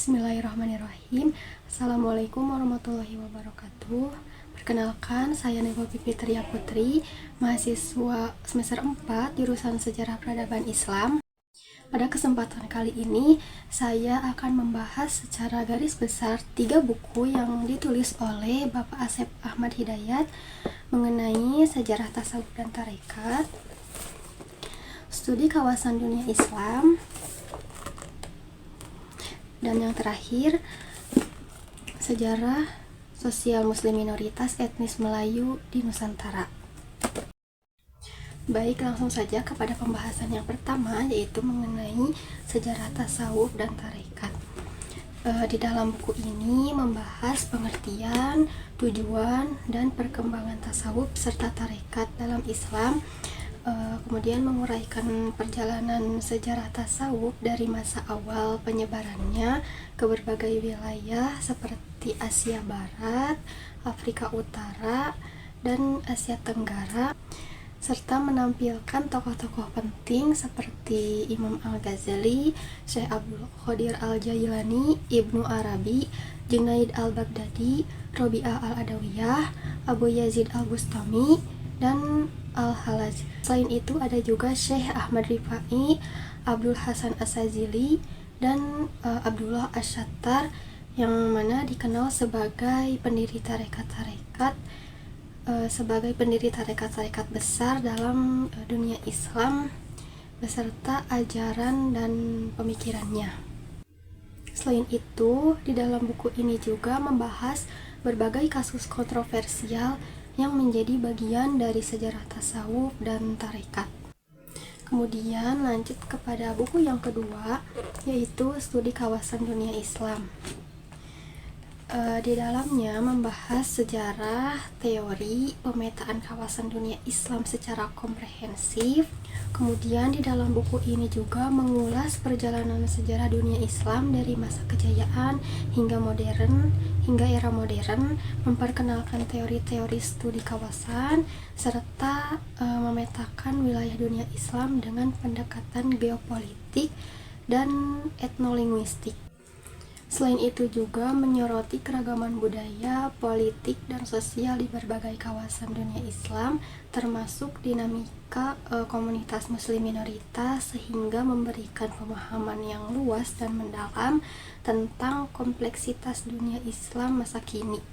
Bismillahirrahmanirrahim. Assalamualaikum warahmatullahi wabarakatuh. Perkenalkan, saya Nebo Fitria Putri, mahasiswa semester 4 jurusan Sejarah Peradaban Islam. Pada kesempatan kali ini, saya akan membahas secara garis besar 3 buku yang ditulis oleh Bapak Asep Ahmad Hidayat mengenai sejarah tasawuf dan tarekat, studi kawasan dunia Islam, dan yang terakhir, sejarah sosial muslim minoritas etnis Melayu di Nusantara. Baik, langsung saja kepada pembahasan yang pertama, yaitu mengenai sejarah tasawuf dan tarekat. Di dalam buku ini membahas pengertian, tujuan, dan perkembangan tasawuf serta tarekat dalam Islam, kemudian menguraikan perjalanan sejarah tasawuf dari masa awal penyebarannya ke berbagai wilayah seperti Asia Barat, Afrika Utara, dan Asia Tenggara, serta menampilkan tokoh-tokoh penting seperti Imam Al-Ghazali, Syekh Abdul Qadir Al-Jailani, Ibnu Arabi, Junaid Al-Baghdadi, Robi'ah Al-Adawiyah, Abu Yazid Al-Bustami, dan Al-Halaj. Selain itu ada juga Syekh Ahmad Rifai, Abdul Hasan As-Sazili, dan Abdullah Asy-Syattar, yang mana dikenal sebagai pendiri tarekat-tarekat besar dalam dunia Islam beserta ajaran dan pemikirannya. Selain itu, di dalam buku ini juga membahas berbagai kasus kontroversial yang menjadi bagian dari sejarah tasawuf dan tarekat. Kemudian lanjut kepada buku yang kedua, yaitu studi kawasan dunia Islam. Di dalamnya membahas sejarah, teori, pemetaan kawasan dunia Islam secara komprehensif. Kemudian di dalam buku ini juga mengulas perjalanan sejarah dunia Islam dari masa kejayaan hingga era modern, memperkenalkan teori-teori studi kawasan, serta memetakan wilayah dunia Islam dengan pendekatan geopolitik dan etnolinguistik. Selain itu juga menyoroti keragaman budaya, politik, dan sosial di berbagai kawasan dunia Islam, termasuk dinamika komunitas muslim minoritas, sehingga memberikan pemahaman yang luas dan mendalam tentang kompleksitas dunia Islam masa kini.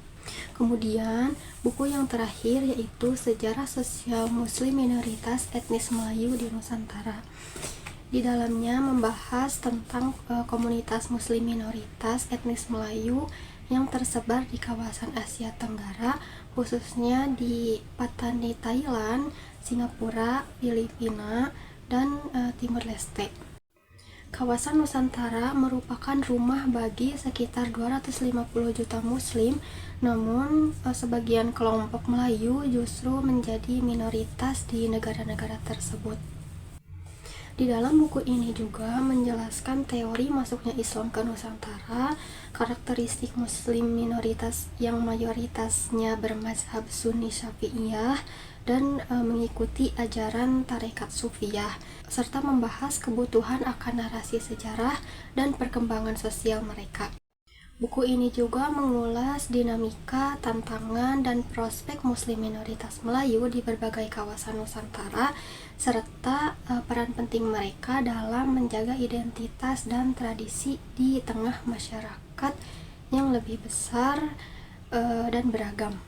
Kemudian, buku yang terakhir yaitu Sejarah Sosial Muslim Minoritas Etnis Melayu di Nusantara. Di dalamnya membahas tentang komunitas muslim minoritas etnis Melayu yang tersebar di kawasan Asia Tenggara, khususnya di Patani, Thailand, Singapura, Filipina, dan Timur Leste. Kawasan Nusantara merupakan rumah bagi sekitar 250 juta muslim, namun sebagian kelompok Melayu justru menjadi minoritas di negara-negara tersebut. Di dalam buku ini juga menjelaskan teori masuknya Islam ke Nusantara, karakteristik muslim minoritas yang mayoritasnya bermazhab Sunni Syafi'iyah dan mengikuti ajaran tarekat Sufiyah, serta membahas kebutuhan akan narasi sejarah dan perkembangan sosial mereka. Buku ini juga mengulas dinamika, tantangan, dan prospek muslim minoritas Melayu di berbagai kawasan Nusantara, serta peran penting mereka dalam menjaga identitas dan tradisi di tengah masyarakat yang lebih besar dan beragam.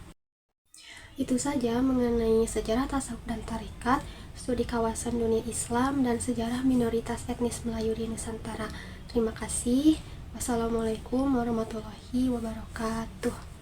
Itu saja mengenai sejarah tasawuf dan tarekat, studi kawasan dunia Islam, dan sejarah minoritas etnis Melayu di Nusantara. Terima kasih. Wassalamualaikum warahmatullahi wabarakatuh.